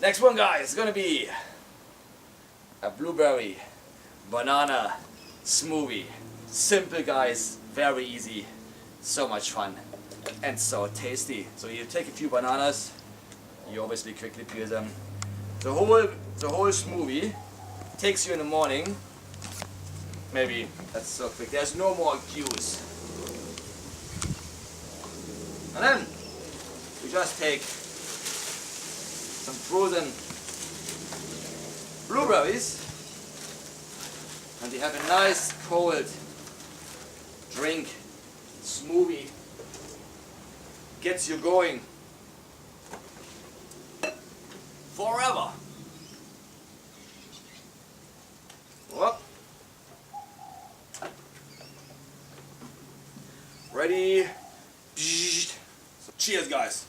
Next one, guys, is gonna be a blueberry banana smoothie. Simple, guys, very easy, so much fun and so tasty. So you take a few bananas, you obviously quickly peel them. The whole smoothie takes you in the morning. Maybe that's so quick. There's no more queues. And then you just take some frozen blueberries and you have a nice cold drink, smoothie. Gets you going forever. Whoop. Ready? Cheers, guys.